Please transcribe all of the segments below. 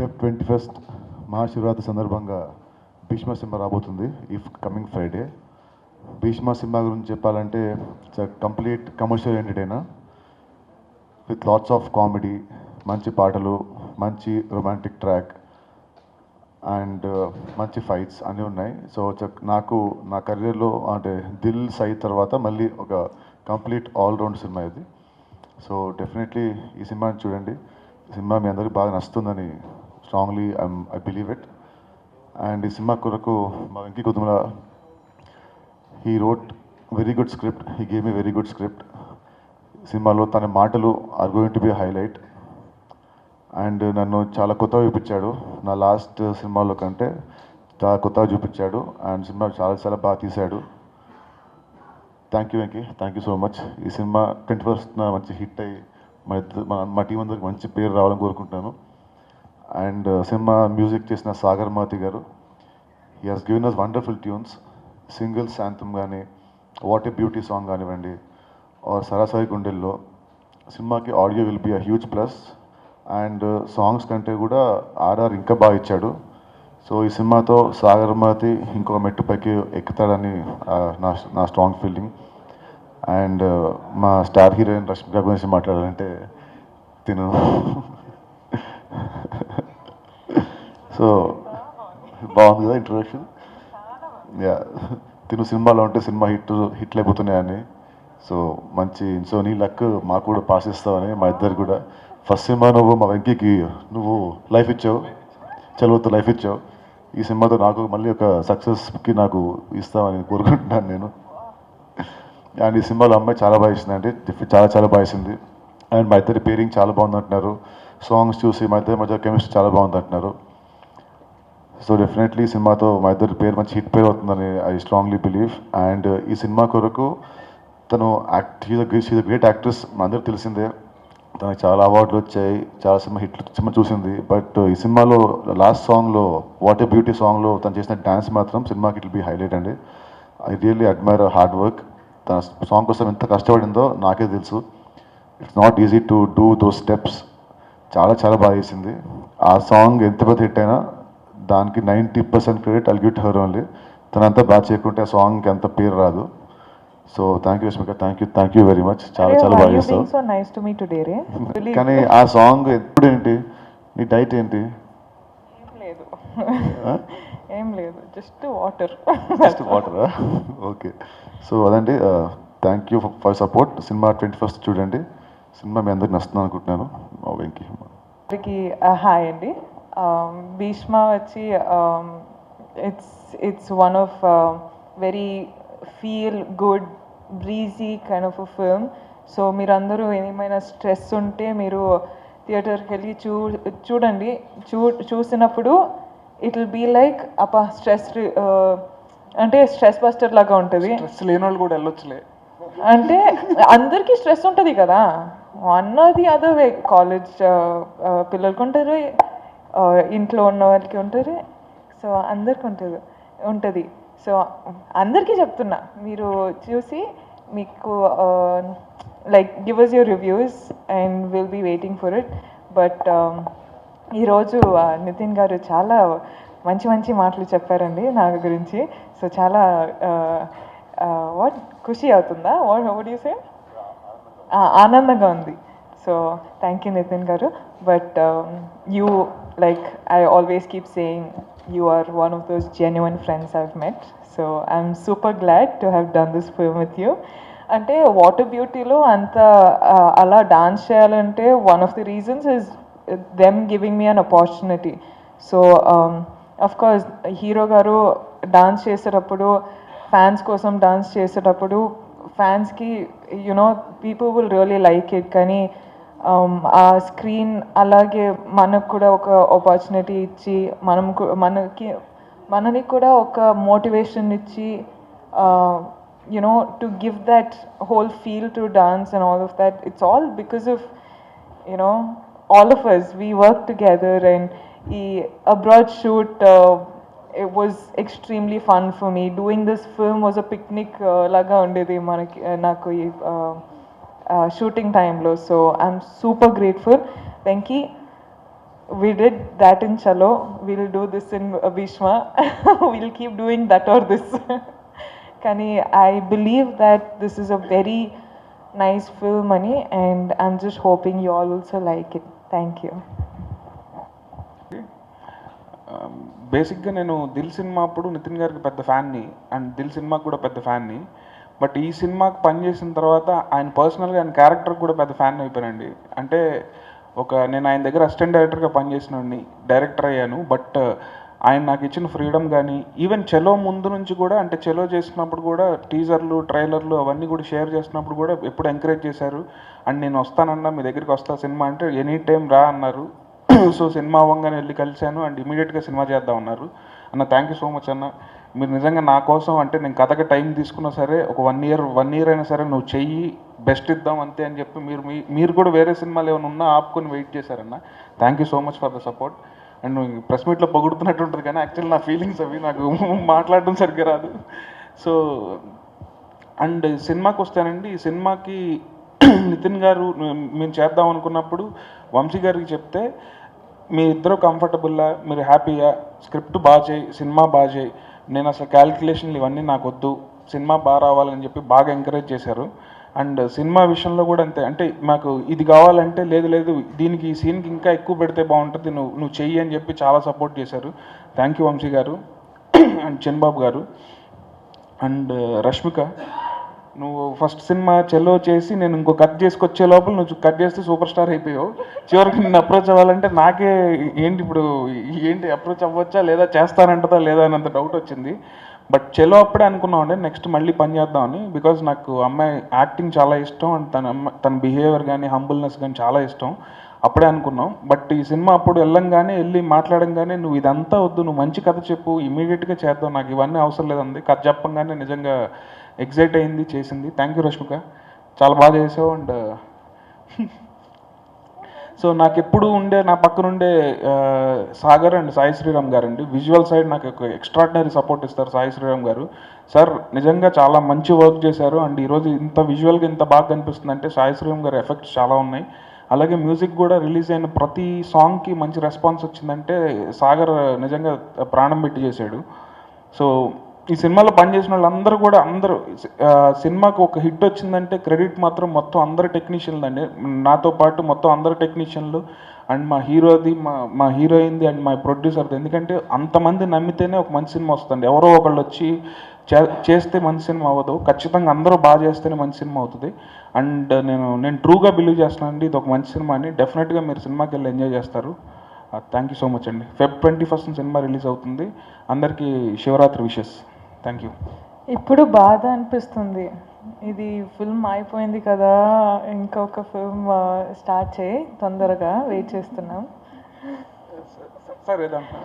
Feb 21 Mahashivratri సందర్భంగా Bhishma cinema రాబోతుంది ఈ కమింగ్ ఫ్రైడే. భీష్మ సినిమా గురించి చెప్పాలంటే it's complete commercial entertainer with lots of comedy, మంచి పాటలు, మంచి రొమాంటిక్ ట్రాక్ అండ్ మంచి ఫైట్స్ అన్నీ ఉన్నాయి. సో నాకు నా కెరీర్లో అంటే దిల్ సై తర్వాత మళ్ళీ ఒక కంప్లీట్ ఆల్రౌండ్ సినిమా ఇది. సో డెఫినెట్లీ ఈ సినిమాని చూడండి. ఈ సినిమా మీ అందరికీ బాగా నచ్చుతుందని strongly I believe it. And ఈ సినిమా కొరకు మా Venky Kudumula he wrote very good script, he gave me very good script. సినిమాలో తన మాటలు are going to be highlight. And నన్ను చాలా కొత్తగా చూపించాడు, నా లాస్ట్ సినిమాలో కంటే చాలా కొత్తగా చూపించాడు. అండ్ సినిమా చాలా చాలా బాగా తీశాడు. Thank you Venky, thank you so much. ఈ సినిమా 21st మంచి హిట్ అయ్యి మా టీం అందరికి మంచి పేరు రావాలని కోరుకుంటున్నాను. అండ్ సినిమా మ్యూజిక్ చేసిన Sagar Mathi garu, he has given us wonderful tunes. Single శాంతం కానీ, వాట్ ఏ బ్యూటీ సాంగ్ కానివ్వండి, ఆర్ సరాసరి గుండెల్లో. సినిమాకి audio will be a huge plus. And songs కంటే కూడా ఆర్ఆర్ ఇంకా బాగా ఇచ్చాడు. సో ఈ సినిమాతో సాగర్ మాతి ఇంకో మెట్టు పైకి ఎక్కుతాడని నా స్ట్రాంగ్ ఫీలింగ్. అండ్ మా స్టార్ హీరోయిన్ రష్మిక గురించి మాట్లాడాలంటే తిను సో బాగుంది కదా ఇంట్రొడక్షన్. యా, తిను సినిమాలో ఉంటే సినిమా హిట్లు అయిపోతున్నాయని. సో నీ లక్ మాకు కూడా పాస్ ఇస్తావని మా ఇద్దరు కూడా. ఫస్ట్ సినిమా నువ్వు మా వెంకీకి నువ్వు లైఫ్ ఇచ్చావు, చదువుతూ లైఫ్ ఇచ్చావు. ఈ సినిమాతో నాకు మళ్ళీ ఒక సక్సెస్కి నాకు ఇస్తామని కోరుకుంటున్నాను నేను. అండ్ ఈ సినిమాలో అమ్మాయి చాలా బాగా ఇచ్చిందండి, చాలా చాలా బాగా ఇచ్చింది. అండ్ మా ఇద్దరి పేరింగ్ చాలా బాగుంది అంటున్నారు. సాంగ్స్ చూసి మా ఇద్దరి మధ్య కెమిస్ట్రీ చాలా బాగుంది అంటున్నారు. సో డెఫినెట్లీ సినిమాతో మా ఇద్దరి పేరు మంచి హిట్ పేరు అవుతుందని ఐ స్ట్రాంగ్లీ బిలీవ్. అండ్ ఈ సినిమా కొరకు తను షీఈ్ అ గ్రేట్ యాక్ట్రెస్, మా అందరికి తెలిసిందే. తనకు చాలా అవార్డులు వచ్చాయి, చాలా సినిమా చూసింది. బట్ ఈ సినిమాలో లాస్ట్ సాంగ్లో, వాట్ ఏ బ్యూటీ సాంగ్లో తను చేసిన డ్యాన్స్ మాత్రం సినిమాకి ఇట్ విల్ బీ హైలైట్ అండి. I really admire hard work. తన సాంగ్ కోసం ఎంత కష్టపడిందో నాకే తెలుసు. It's not easy to do those steps. చాలా చాలా బాగా చేసింది. ఆ సాంగ్ ఎంత పెద్ద హిట్ అయినా దానికి 90% credit I'll give to her only. తనంతా బాగా చేయకుంటే ఆ సాంగ్కి అంత పేరు రాదు. So thank you Rashmika, thank you very much. చాలా చాలా బాగా చేస్తావు. కానీ ఆ సాంగ్ ఎప్పుడేంటి నీ డైట్ ఏంటి? ఏం లేదు, జస్ట్ వాటర్. ఓకే. సో అదండి, thank you for support. Cinema 21st చూడండి. సినిమా మీ అందరికి నచ్చుతుంది అనుకుంటున్నాను. వెంకీ అందరికి హాయ్ అండి. భీష్మ వచ్చి it's one of very feel good breezy kind of a film. So మీరందరూ ఏమైనా స్ట్రెస్ ఉంటే మీరు థియేటర్కి వెళ్ళి చూడండి. చూసినప్పుడు it will be like stress అంటే స్ట్రెస్ బస్టర్ లాగా ఉంటుంది. స్ట్రెస్ లేని వాళ్ళు కూడా వెళ్ళొచ్చులే. అంటే అందరికీ స్ట్రెస్ ఉంటుంది కదా, one or the other way. College పిల్లలకి ఉంటారు, ఇంట్లో ఉన్న వాళ్ళకి ఉంటారు. సో అందరికి ఉంటుంది. సో అందరికీ చెప్తున్నా, మీరు చూసి మీకు like give us your reviews and will be waiting for it. But ఈరోజు నితిన్ గారు చాలా మంచి మంచి మాటలు చెప్పారండి నా గురించి. సో చాలా ఖుషి అవుతుందా, వాట్ యూ సే, ఆనందంగా ఉంది. సో థ్యాంక్ యూ నితిన్ గారు. But you like I always keep saying you are one of those genuine friends I've met. So I'm super glad to have done this film with you. అంటే water బ్యూటీలో అంత అలా dance చేయాలంటే one of the reasons is them giving me an opportunity. So of course hero గారు dance చేసేటప్పుడు, fans కోసం dance చేసేటప్పుడు ఫ్యాన్స్కి you know people will really like it. కానీ ఆ స్క్రీన్ అలాగే మనకు కూడా ఒక ఆపర్చునిటీ ఇచ్చి మనని కూడా ఒక మోటివేషన్ ఇచ్చి you know to give that whole feel to dance and all of that. It's all because of you know all of us, we work together. And ఈ abroad shoot it was extremely fun for me. Doing this film was a picnic laga undedi manaki naku shooting time lo. So I'm super grateful. Venki, we did that in Chalo, we'll do this in Bhishma. We'll keep doing that or this. Kani, I believe that this is a very nice film, Mani, and I'm just hoping you all also like it. Thank you. బేసిక్గా నేను Dil cinema అప్పుడు నితిన్ గారికి పెద్ద ఫ్యాన్ని and Dil సినిమాకి కూడా పెద్ద ఫ్యాన్ని. But ఈ సినిమాకి పనిచేసిన తర్వాత ఆయన పర్సనల్గా ఆయన క్యారెక్టర్కి కూడా పెద్ద ఫ్యాన్ అయిపోయానండి. అంటే నేను ఆయన దగ్గర అసిస్టెంట్ డైరెక్టర్గా పనిచేసినండి, డైరెక్టర్ అయ్యాను. బట్ ఆయన నాకు ఇచ్చిన ఫ్రీడమ్ కానీ ఈవెన్ చెలో ముందు నుంచి కూడా, అంటే చెలో చేసినప్పుడు కూడా టీజర్లు ట్రైలర్లు అవన్నీ కూడా షేర్ చేసినప్పుడు కూడా ఎప్పుడు ఎంకరేజ్ చేశారు. అండ్ నేను వస్తానన్నా, మీ దగ్గరికి వస్తా సినిమా అంటే ఎనీ టైం రా అన్నారు. సో సినిమా అవ్వగానే వెళ్ళి కలిశాను అండ్ ఇమీడియట్గా సినిమా చేద్దాం అన్నారు. అన్న థ్యాంక్ యూ సో మచ్ అన్న, మీరు నిజంగా నా కోసం, అంటే నేను కథకి టైం తీసుకున్నా సరే ఒక 1 year అయినా సరే నువ్వు చెయ్యి, బెస్ట్ ఇద్దాం అంతే అని చెప్పి మీరు కూడా వేరే సినిమాలు ఏమైనా ఉన్నా ఆపుకొని వెయిట్ చేశారన్న. Thank you so much for the support. And press మీట్లో పొగుడుతున్నట్టు ఉంటుంది కానీ యాక్చువల్లీ నా ఫీలింగ్స్ అవి నాకు మాట్లాడడం సరిగ్గా రాదు. సో అండ్ సినిమాకి వస్తానండి. ఈ సినిమాకి నితిన్ గారు మేము చేద్దాం అనుకున్నప్పుడు వంశీ గారికి చెప్తే, మీ ఇద్దరు కంఫర్టబుల్లా, మీరు హ్యాపీగా, స్క్రిప్ట్ బాగా చేయి, సినిమా బాగా చేయి, నేను అసలు క్యాలిక్యులేషన్లు ఇవన్నీ నాకు వద్దు, సినిమా బాగా రావాలని చెప్పి బాగా ఎంకరేజ్ చేశారు. అండ్ సినిమా విషయంలో కూడా అంతే, అంటే మాకు ఇది కావాలంటే లేదు దీనికి ఈ సీన్కి ఇంకా ఎక్కువ పెడితే బాగుంటుంది, నువ్వు చెయ్యి అని చెప్పి చాలా సపోర్ట్ చేశారు. థ్యాంక్ యూ వంశీ గారు అండ్ చంద్రబాబు గారు. అండ్ రష్మిక, నువ్వు ఫస్ట్ సినిమా చెల్లో చేసి నేను ఇంకో కట్ చేసుకొచ్చే లోపల నువ్వు కట్ చేస్తే సూపర్ స్టార్ అయిపోయావు. చివరికి నిన్ను అప్రోచ్ అవ్వాలంటే నాకే ఏంటి అప్రోచ్ అవ్వచ్చా లేదా, చేస్తానంటదా లేదా అన్నంత డౌట్ వచ్చింది. బట్ చెలో అప్పుడే అనుకున్నామండి నెక్స్ట్ మళ్ళీ పని చేద్దామని. బికాజ్ నాకు అమ్మాయి యాక్టింగ్ చాలా ఇష్టం అండ్ తన బిహేవియర్ కానీ హంబుల్నెస్ కానీ చాలా ఇష్టం. అప్పుడే అనుకున్నాం. బట్ ఈ సినిమా అప్పుడు వెళ్ళి మాట్లాడంగానే, నువ్వు ఇదంతా వద్దు, నువ్వు మంచి కథ చెప్పు, ఇమీడియట్గా చేద్దాం, నాకు ఇవన్నీ అవసరం లేదండి. కథ చెప్పంగానే నిజంగా ఎగ్జైట్ అయింది, చేసింది. థ్యాంక్ యూ రష్మిక, చాలా బాగా చేసావు. అండ్ సో నాకు ఎప్పుడు నా పక్కన ఉండే సాగర్ అండ్ సాయి శ్రీరామ్ గారు అండి, విజువల్ సైడ్ నాకు ఒక ఎక్స్ట్రాడినరీ సపోర్ట్ ఇస్తారు సాయి శ్రీరామ్ గారు. సార్ నిజంగా చాలా మంచి వర్క్ చేశారు అండ్ ఈరోజు ఇంత విజువల్గా ఇంత బాగా కనిపిస్తుంది అంటే సాయి శ్రీరామ్ గారి ఎఫెక్ట్స్ చాలా ఉన్నాయి. అలాగే మ్యూజిక్ కూడా రిలీజ్ అయిన ప్రతి సాంగ్కి మంచి రెస్పాన్స్ వచ్చిందంటే సాగర్ నిజంగా ప్రాణం పెట్టి చేశాడు. సో ఈ సినిమాలో పనిచేసిన వాళ్ళందరూ కూడా సినిమాకు ఒక హిట్ వచ్చిందంటే క్రెడిట్ మాత్రం మొత్తం అందరు టెక్నీషియన్లు అండి, నాతో పాటు మొత్తం అందరు టెక్నీషియన్లు అండ్ మా హీరోది, మా హీరోయిన్ది అండ్ మా ప్రొడ్యూసర్ది. ఎందుకంటే అంతమంది నమ్మితేనే ఒక మంచి సినిమా వస్తుంది. ఎవరో ఒకళ్ళు వచ్చి చేస్తే మంచి సినిమా అవ్వదు, ఖచ్చితంగా అందరూ బాగా చేస్తేనే మంచి సినిమా అవుతుంది. అండ్ నేను ట్రూగా బిలీవ్ చేస్తున్నానండి ఇది ఒక మంచి సినిమా అని. డెఫినెట్గా మీరు సినిమాకి వెళ్ళి ఎంజాయ్ చేస్తారు. థ్యాంక్ యూ సో మచ్ అండి. Feb 21 సినిమా రిలీజ్ అవుతుంది. అందరికీ శివరాత్రి విషెస్. Thank you. ఇప్పుడు బాధ అనిపిస్తుంది, ఇది ఫిల్మ్ అయిపోయింది కదా, ఇంకొక ఫిల్మ్ స్టార్ట్ చేయి తొందరగా, వెయిట్ చేస్తున్నాం. సార్ ఏదంటే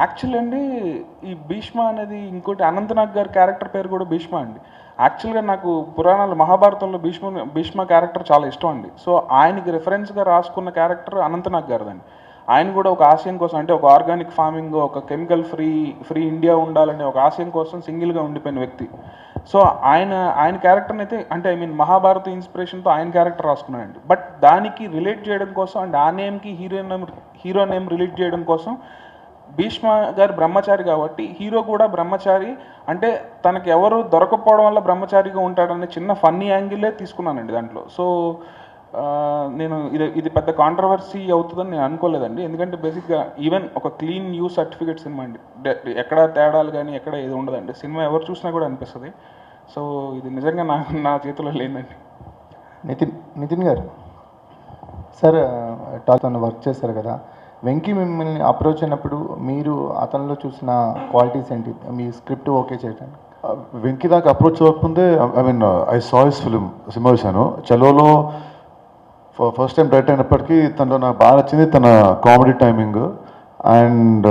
యాక్చువల్లీ అండి, ఈ భీష్మ అనేది ఇంకోటి అనంతనాగ్ గారి క్యారెక్టర్ పేరు కూడా భీష్మ అండి. యాక్చువల్గా నాకు పురాణాలు మహాభారతంలో భీష్మ క్యారెక్టర్ చాలా ఇష్టం అండి. సో ఆయనకి రిఫరెన్స్గా రాసుకున్న క్యారెక్టర్ అనంతనాగ్ గారిదండి. ఆయన కూడా ఒక ఆశయం కోసం, అంటే ఒక ఆర్గానిక్ ఫార్మింగ్, ఒక కెమికల్ ఫ్రీ ఇండియా ఉండాలనే ఒక ఆశయం కోసం సింగిల్గా ఉండిపోయిన వ్యక్తి. సో ఆయన క్యారెక్టర్ని అయితే, అంటే మహాభారత ఇన్స్పిరేషన్తో ఆయన క్యారెక్టర్ రాసుకున్నాడండి. బట్ దానికి రిలేట్ చేయడం కోసం అండ్ ఆ నేమ్కి హీరో నేమ్ రిలేట్ చేయడం కోసం భీష్మ గారు బ్రహ్మచారి కాబట్టి హీరో కూడా బ్రహ్మచారి, అంటే తనకి ఎవరు దొరకపోవడం వల్ల బ్రహ్మచారిగా ఉంటాడనే చిన్న ఫన్నీ యాంగిల్లే తీసుకున్నానండి దాంట్లో. సో నేను ఇది పెద్ద కాంట్రవర్సీ అవుతుందని నేను అనుకోలేదండి. ఎందుకంటే బేసిక్గా ఈవెన్ ఒక క్లీన్ యూ సర్టిఫికేట్ సినిమా అండి, ఎక్కడ తేడాలు కానీ ఎక్కడ ఏది ఉండదండి. సినిమా ఎవరు చూసినా కూడా అనిపిస్తుంది. సో ఇది నిజంగా నా చేతిలో లేదండి. నితిన్ గారు, సార్ టాల్తో వర్క్ చేశారు కదా, వెంకీ మిమ్మల్ని అప్రోచ్ అయినప్పుడు మీరు అతనిలో చూసిన క్వాలిటీస్ ఏంటి, మీ స్క్రిప్ట్ ఓకే చేయడానికి? వెంకీ దాకా అప్రోచ్ అవ్వకముందే ఐ సా హిస్ సినిమా చూశాను. చలోలో ఫస్ట్ టైం డైరెక్ట్ అయినప్పటికీ తనలో నాకు బాగా నచ్చింది తన కామెడీ టైమింగ్ అండ్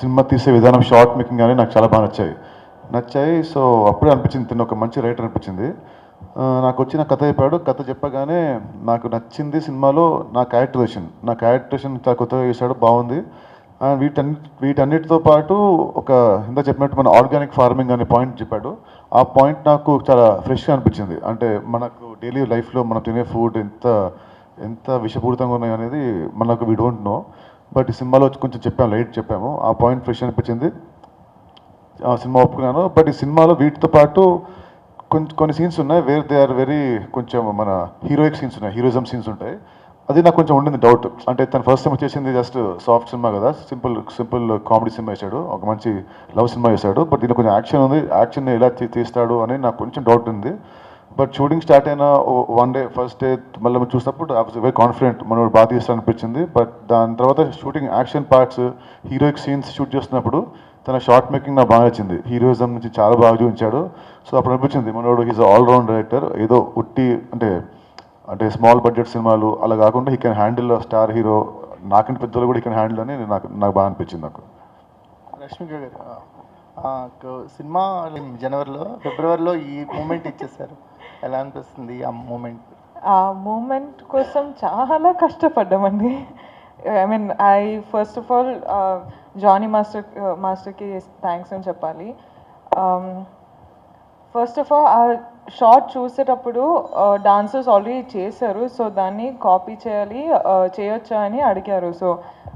సినిమా తీసే విధానం, షార్ట్ మేకింగ్ కానీ నాకు చాలా బాగా నచ్చాయి. సో అప్పుడే అనిపించింది తను ఒక మంచి రైటర్ అనిపించింది. నాకు వచ్చిన కథ చెప్పాడు. కథ చెప్పగానే నాకు నచ్చింది సినిమాలో నా క్యారెక్టరేషన్ చాలా కొత్తగా చేశాడు, బాగుంది. వీటన్నిటితో పాటు ఒక ఇంత చెప్పినట్టు మన ఆర్గానిక్ ఫార్మింగ్ అనే పాయింట్ చెప్పాడు. ఆ పాయింట్ నాకు చాలా ఫ్రెష్గా అనిపించింది. అంటే మనకు డైలీ లైఫ్లో మనం తినే ఫుడ్ ఎంత ఎంత విషపూరితంగా ఉన్నాయి అనేది మనకు వీ డోంట్ నో. బట్ ఈ సినిమాలో కొంచెం చెప్పాము, లైట్ చెప్పాము. ఆ పాయింట్ ఫ్రెష్ అనిపించింది, ఆ సినిమా ఒప్పుకున్నాను. బట్ ఈ సినిమాలో వీటితో పాటు కొన్ని సీన్స్ ఉన్నాయి వేర్ దే ఆర్ వెరీ కొంచెం మన హీరోయిక్ సీన్స్ ఉన్నాయి, హీరోయిజం సీన్స్ ఉంటాయి. అది నాకు కొంచెం ఉండింది డౌట్. అంటే తను ఫస్ట్ టైం చేసింది జస్ట్ సాఫ్ట్ సినిమా కదా, సింపుల్ కామెడీ సినిమా వేశాడు, ఒక మంచి లవ్ సినిమా వేశాడు. బట్ దీనికి కొంచెం యాక్షన్ ఉంది, యాక్షన్ ఎలా తీస్తాడు అని నాకు కొంచెం డౌట్ ఉంది. బట్ షూటింగ్ స్టార్ట్ అయిన వన్ డే ఫస్ట్ డే మళ్ళీ చూసినప్పుడు ఐ వాజ్ వెరీ కాన్ఫిడెంట్ మనోడు బాగా తీస్తాడు అనిపించింది. బట్ దాని తర్వాత shooting action parts, heroic scenes shoot చేస్తున్నప్పుడు తన షార్ట్ మేకింగ్ నాకు బాగా నచ్చింది. హీరోయిజం నుంచి చాలా బాగా చూపించాడు. సో అప్పుడు అనిపించింది మనోడు ఈజ్ ఆల్రౌండ్ డైరెక్టర్. ఏదో ఉట్టి అంటే స్మాల్ బడ్జెట్ సినిమాలు అలా కాకుండా he can handle star hero, నాకంటే పెద్దలు కూడా హీ కెన్ హ్యాండిల్ అని నాకు బాగా అనిపించింది. నాకు రష్మిక గారు సినిమా జనవరిలో ఫిబ్రవరిలో ఈ మూమెంట్ ఇచ్చేసారు, ఎలా అనిపిస్తుంది ఆ మూమెంట్? ఆ మూమెంట్ కోసం చాలా కష్టపడ్డామండి. I mean first of all Jani మాస్టర్కి థ్యాంక్స్ అని చెప్పాలి. ఫస్ట్ ఆఫ్ ఆల్ ఆ షార్ట్ చూసేటప్పుడు డాన్సర్స్ ఆల్రెడీ చేశారు, సో దాన్ని కాపీ చేయొచ్చా అని అడిగారు. సో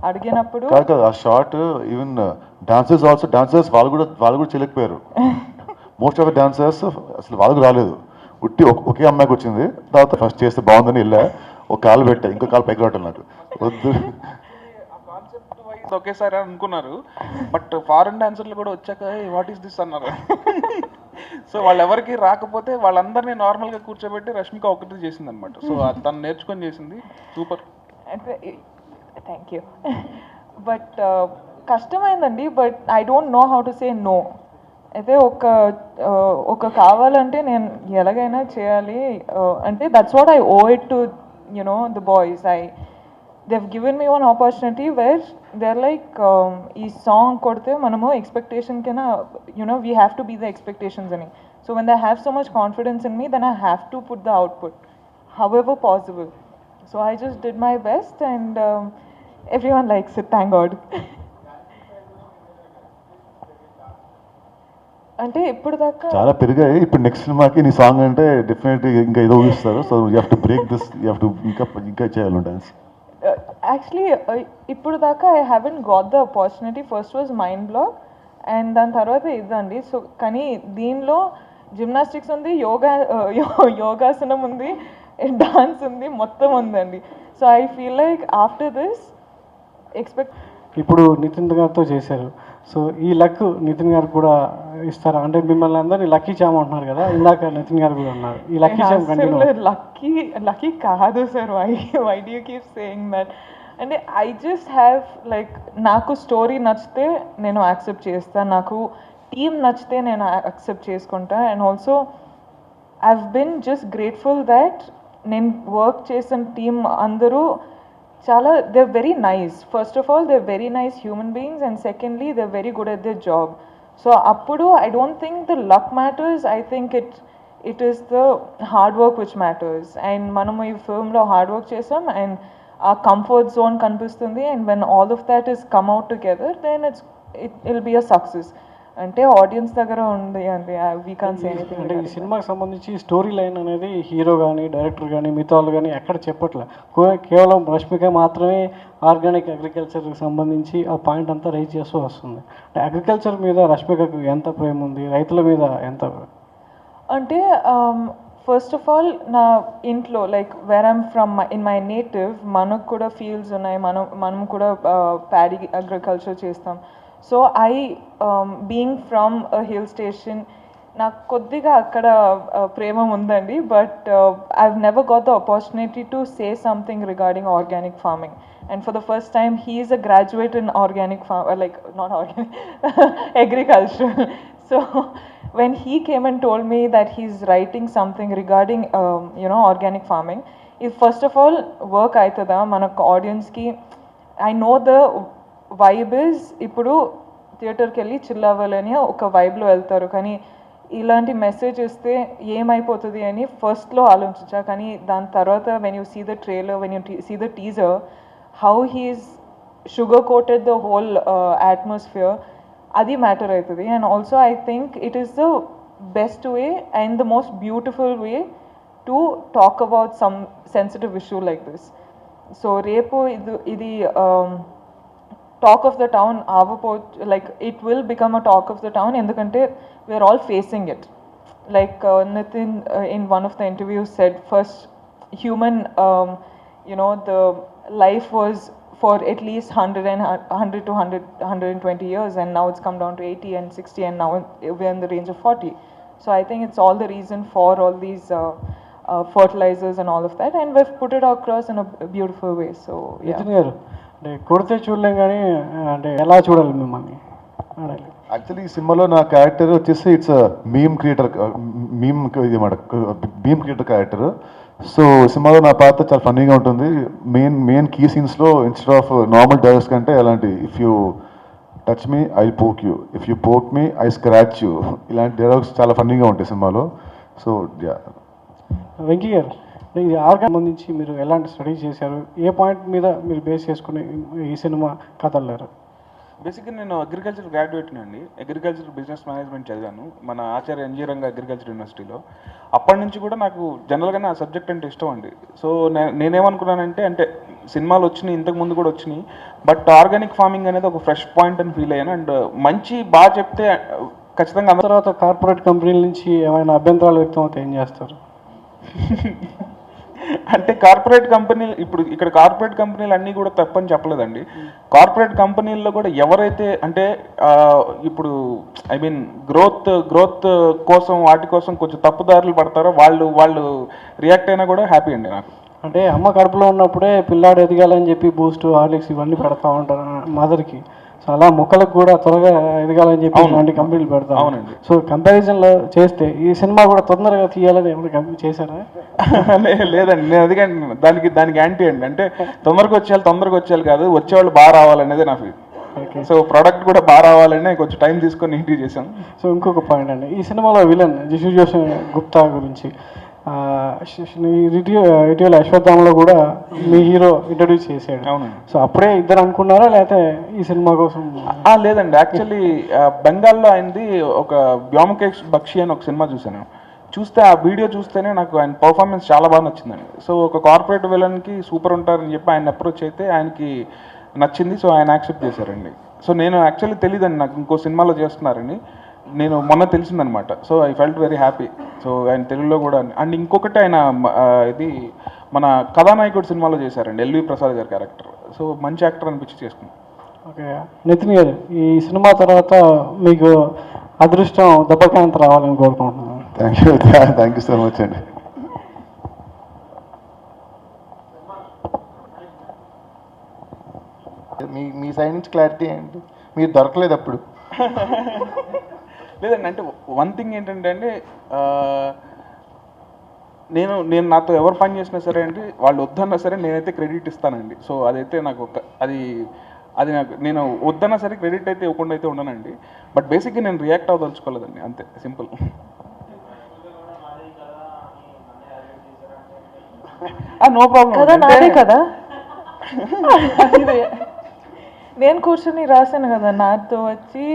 అడిగినప్పుడు కాదు ఆ షార్ట్ ఈవెన్ డాన్సర్స్ వాళ్ళు కూడా చేయలేకపోయారు. మోస్ట్ ఆఫ్ ద డాన్సర్స్ అసలు వాళ్ళకు రాలేదు, ఉట్టి ఒకే అమ్మాయికి వచ్చింది. తర్వాత ఫస్ట్ చేస్తే బాగుందని వెళ్ళా, ఒక కాలు పెట్టా, ఇంకో కాలు పైకి రావటం నాకు వద్దు. ఒకేసారి అనుకున్నారు, బట్ ఫారెన్ డాన్సర్లు కూడా వచ్చాక వాట్ ఈస్ దిస్ అన్నారు. సో వాళ్ళు ఎవరికి రాకపోతే వాళ్ళందరినీ నార్మల్గా కూర్చోబెట్టి రష్మిక ఒకటి చేసింది అనమాట. సో తను నేర్చుకొని చేసింది, సూపర్. అంటే థ్యాంక్ యూ. బట్ కష్టమైందండి, but I don't know how to say no. అయితే ఒక కావాలంటే నేను ఎలాగైనా చేయాలి అంటే that's what I owe it to the boys. they've given me one opportunity where they're like ఈ సాంగ్ కొడితే మనము ఎక్స్పెక్టేషన్ కింద we have to be the expectations అని. So when they have so much confidence in me, then I have to put the output however possible. So I just did my best and everyone likes it, thank God. అంటే ఇప్పుడు దాకా చాలా పెరిగాయి. ఇప్పుడు next సినిమాకి నీ song అంటే definitely ఇంకా ఏదో ఊహిస్తారు. So you have to break this, you have to ఇంకా చేయాలి డాన్స్. యాక్చువల్లీ ఇప్పుడు దాకా I haven't got the opportunity. First was mind block and దాని తర్వాత ఇదండి. సో కానీ దీనిలో జిమ్నాస్టిక్స్ ఉంది, యోగాసనం ఉంది, డాన్స్ ఉంది, మొత్తం ఉందండి. So I feel like after this ఇప్పుడు నితిన్ గారితో చేశారు. సో ఈ లక్ నితిన్ గారు కూడా ఇస్తారా? అంటే మిమ్మల్ని అందరినీ లక్కీ చామ్ అంటున్నారు కదా, ఇందాక నితిన్ గారు కూడా ఉన్నారు. ఈ లక్కీ చామ్ కంటిన్యూ లక్కీ కాదు sir. Why do you keep saying that? అంటే ఐ జస్ట్ హ్యావ్ లైక్ నాకు స్టోరీ నచ్చితే నేను యాక్సెప్ట్ చేస్తాను, నాకు టీమ్ నచ్చితే నేను యాక్సెప్ట్ చేసుకుంటా. And also I've been just grateful that నేను వర్క్ చేసిన టీమ్ అందరూ చాలా they're very nice. First of all, they're very nice human beings, and secondly, they're very good at their job. So appudu I don't think the luck matters. I think it is the hard work which matters. And manamu ee film lo hard work chesam and our comfort zone kanipistundi, and when all of that is come out together, then it'll be a success. అంటే audience దగ్గర ఉంది అంటే we can say anything. అంటే ఈ సినిమాకి సంబంధించి story line అనేది hero కానీ డైరెక్టర్ కానీ మిగతా వాళ్ళు కానీ ఎక్కడ చెప్పట్లే, కేవలం రష్మిక మాత్రమే ఆర్గానిక్ అగ్రికల్చర్కి సంబంధించి ఆ పాయింట్ అంతా రైజ్ చేస్తూ వస్తుంది. అంటే అగ్రికల్చర్ మీద రష్మికకు ఎంత ప్రేమ ఉంది, రైతుల మీద ఎంత? అంటే ఫస్ట్ ఆఫ్ ఆల్ నా ఇంట్లో like where I'm from in my native మనకు కూడా ఫీల్డ్స్ ఉన్నాయి, మనం కూడా ప్యాడీ అగ్రికల్చర్ చేస్తాం. So being from a hill station నాకు కొద్దిగా అక్కడ ప్రేమ ఉందండి. But I've never got the opportunity to say something regarding organic farming. And for the first time he is a graduate in organic like not organic agriculture. So when he came and told me that he's writing something regarding organic farming, if first of all work aitada manaku audience ki I know the vibe is ఇప్పుడు థియేటర్కి వెళ్ళి chill అవ్వాలని ఒక వైబ్లో వెళ్తారు, కానీ ఇలాంటి message ఇస్తే ఏమైపోతుంది అని ఫస్ట్లో ఆలోచించా. కానీ దాని తర్వాత when you see the trailer, when you see the teaser, how he's sugar coated the whole atmosphere. Adi matter aitadi. And also I think it is the best way and the most beautiful way to talk about some sensitive issue like this. So repo idi talk of the town like it will become a talk of the town endukante we are all facing it. Like Nitin in one of the interviews said, first human the life was for at least 100 to 120 years, and now it's come down to 80 and 60, and now we're in the range of 40. So I think it's all the reason for all these fertilizers and all of that, and we've put it across in a beautiful way. So yeah. Nitin గారు అంటే కొడితే చూడలేం కానీ అంటే ఎలా చూడాలి మిమ్మల్ని అడగాలి. యాక్చువల్లీ ఈ సినిమాలో నా క్యారెక్టర్ వచ్చేసి ఇట్స్ మీమ్ క్రియేటర్ ఇది మాట మీమ్ క్రియేటర్ క్యారెక్టర్. సో సినిమాలో నా పాత్ర చాలా ఫన్నీగా ఉంటుంది. మెయిన్ కీ సీన్స్లో ఇన్స్టెడ్ ఆఫ్ నార్మల్ డైలాగ్స్ కంటే అలాంటి if you touch me I poke you, if you poke me I scratch you, ఇలాంటి డైలాగ్స్ చాలా ఫన్నీగా ఉంటాయి సినిమాలో. So yeah. వెంకీ గారు ఇది ఆర్గాన్ సంబంధించి మీరు ఎలాంటి స్టడీ చేశారు, ఏ పాయింట్ మీద మీరు బేస్ చేసుకుని ఈ సినిమా కథ అల్లారు? బేసిక్గా నేను అగ్రికల్చర్ గ్రాడ్యుయేట్ని అండి. అగ్రికల్చర్ బిజినెస్ మేనేజ్మెంట్ చదివాను మన ఆచార్య ఎన్జీ రంగా అగ్రికల్చర్ యూనివర్సిటీలో. అప్పటి నుంచి కూడా నాకు జనరల్గానే ఆ సబ్జెక్ట్ అంటే ఇష్టం అండి. సో నేనేమనుకున్నానంటే అంటే సినిమాలు వచ్చినాయి, ఇంతకు ముందు కూడా వచ్చినాయి, బట్ ఆర్గానిక్ ఫార్మింగ్ అనేది ఒక ఫ్రెష్ పాయింట్ అని ఫీల్ అయ్యాను. అండ్ మంచి బాగా చెప్తే ఖచ్చితంగా తర్వాత కార్పొరేట్ కంపెనీల నుంచి ఏమైనా అభ్యంతరాలు వ్యక్తం అవుతే ఏం చేస్తారు? అంటే కార్పొరేట్ కంపెనీలు ఇప్పుడు ఇక్కడ కార్పొరేట్ కంపెనీలు అన్నీ కూడా తప్పని చెప్పలేదండి. కార్పొరేట్ కంపెనీల్లో కూడా ఎవరైతే అంటే ఇప్పుడు ఐ మీన్ గ్రోత్ కోసం వాటి కోసం కొంచెం తప్పుదారులు పడతారో వాళ్ళు రియాక్ట్ అయినా కూడా హ్యాపీ అండి నాకు. అంటే అమ్మ కడుపులో ఉన్నప్పుడే పిల్లాడు ఎదగాలని చెప్పి బూస్ట్ హార్లిక్స్ ఇవన్నీ పెడతా ఉంటారు మదర్కి. సో అలా మొక్కలకు కూడా త్వరగా ఎదగాలని చెప్పి ఇలాంటి కంపెనీలు పెడతాం. అవునండి. సో కంపారిజన్లో చేస్తే ఈ సినిమా కూడా తొందరగా తీయాలని ఎప్పుడు చేశారా? లేదండి, నేను అదిగా దానికి యాంటీ అండి. అంటే తొందరగా వచ్చేయాలి కాదు, వచ్చేవాళ్ళు బాగా రావాలనేది నా ఫీల్. సో ప్రోడక్ట్ కూడా బాగా రావాలని కొంచెం టైం తీసుకొని ఇంటికి చేశాను. సో ఇంకొక పాయింట్ అండి, ఈ సినిమాలో విలన్ జిషు జోషి గుప్తా గురించి ఇటీవల అశ్వత్థామలో కూడా మీ హీరో ఇంట్రడ్యూస్ చేశాడు. అవునండి. సో అప్పుడే ఇద్దరు అనుకున్నారా లేకపోతే ఈ సినిమా కోసం? లేదండి, యాక్చువల్లీ బెంగాల్లో ఆయనది ఒక వ్యోమకేష్ బక్షి అని ఒక సినిమా చూస్తే ఆ వీడియో చూస్తేనే నాకు ఆయన పర్ఫార్మెన్స్ చాలా బాగా నచ్చిందండి. సో ఒక కార్పొరేట్ విలన్కి సూపర్ ఉంటారని చెప్పి ఆయన అప్రోచ్ అయితే ఆయనకి నచ్చింది. సో ఆయన యాక్సెప్ట్ చేశారండి. సో నేను యాక్చువల్లీ తెలియదండి నాకు ఇంకో సినిమాలో చేస్తున్నారని, నేను మొన్న తెలిసిందనమాట. So I felt very happy. So ఆయన తెలుగులో కూడా అండ్ ఇంకొకటి ఆయన ఇది మన కథానాయకుడు సినిమాలో చేశారండి, ఎల్వి ప్రసాద్ గారి క్యారెక్టర్. సో మంచి యాక్టర్ అనిపించి చేసుకున్నాను. ఓకే నితిన్ గారు, ఈ సినిమా తర్వాత మీకు అదృష్టం దెబ్బకాంత రావాలని కోరుకుంటున్నాను. థ్యాంక్ యూ సో మచ్ అండి. మీ సైడ్ నుంచి క్లారిటీ ఏంటి? మీరు దొరకలేదు అప్పుడు? లేదండి, అంటే వన్ థింగ్ ఏంటంటే అండి, నేను నాతో ఎవరు పని చేసినా సరే అండి, వాళ్ళు వద్దన్నా సరే నేనైతే క్రెడిట్ ఇస్తానండి. సో అదైతే నాకు అది నాకు నేను వద్దన్నా సరే క్రెడిట్ అయితే ఇవ్వకుండా అయితే ఉండనండి. బట్ బేసిక్గా నేను రియాక్ట్ అవ్వదలుచుకోలేదండి, అంతే సింపుల్. నో ప్రాబ్లం కదా, నాదే కదా. నేను కూర్చొని రాశాను కదా, నాతో వచ్చి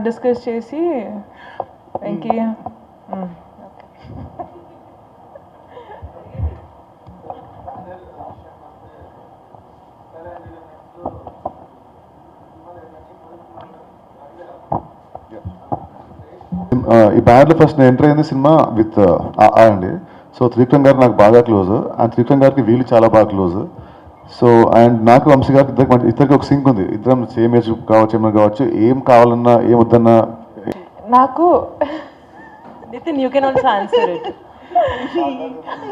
డిస్కస్ చేసి వెంకీ ఈ బ్యానర్లో ఫస్ట్ నేను ఎంటర్ అయింది సినిమా విత్ అండి. సో త్రివిక్రమ్ గారు నాకు బాగా క్లోజ్, అండ్ త్రివిక్రమ్ గారికి వీళ్ళు చాలా బాగా క్లోజ్. సో అండ్ నాకు వంశీ గారికి ఇద్దరికి ఒక సింక్ ఉంది. ఇద్దరం సేమ్ ఏజ్ కావచ్చు, ఏమైనా కావచ్చు, ఏం కావాలన్నా ఏం వద్దన్నా. నాకు Nitin you can also answer it.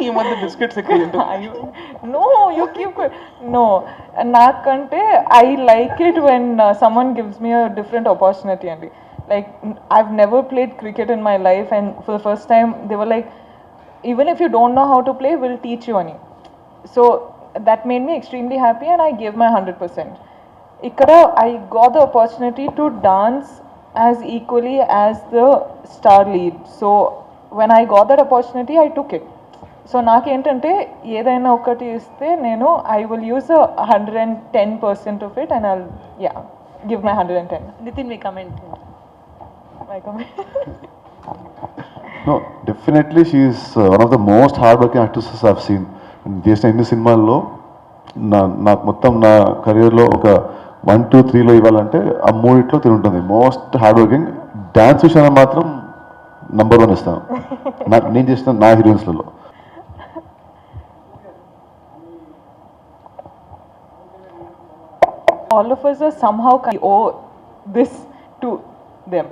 ఈ మధ్య బిస్కెట్స్ ఎక్కువ. నో యూ కీప్ నో, నాకంటే I like it when someone gives me a different opportunity అండి. Like I've never played cricket in my life, and for the first time they were like, even if you don't know how to play, we'll teach you ani. So that made me extremely happy, and I gave my 100%. Ikkada I got the opportunity to dance as equally as the star lead. So when I got that opportunity, I took it. So నాకేంటంటే ఏదైనా ఒకటి ఇస్తే నేను I will use 110% of it and I'll give my 110. Nitin, we comment. My comment. No definitely she's one of the most hard working actresses I've seen. చేసిన ఎన్ని సినిమాల్లో నాకు మొత్తం నా కెరియర్లో ఒక 1, 2, 3లో ఇవ్వాలంటే ఆ మూడిట్లో తిరుగుతుంది. Most hard working. డ్యాన్స్ విషయంలో మాత్రం నంబర్ 1 ఇస్తాను నేను చేసిన నా హీరోయిన్స్లలో. All of us are somehow owe this to them.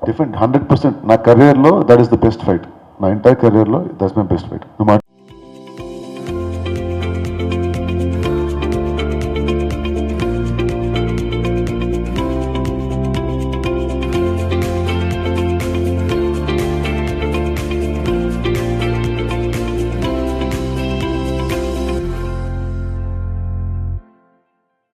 Different 100%. నా కెరియర్లో that is the best fight. నా ఎంటైర్ కెరియర్లో దట్స్ మై బెస్ట్ ఫైట్.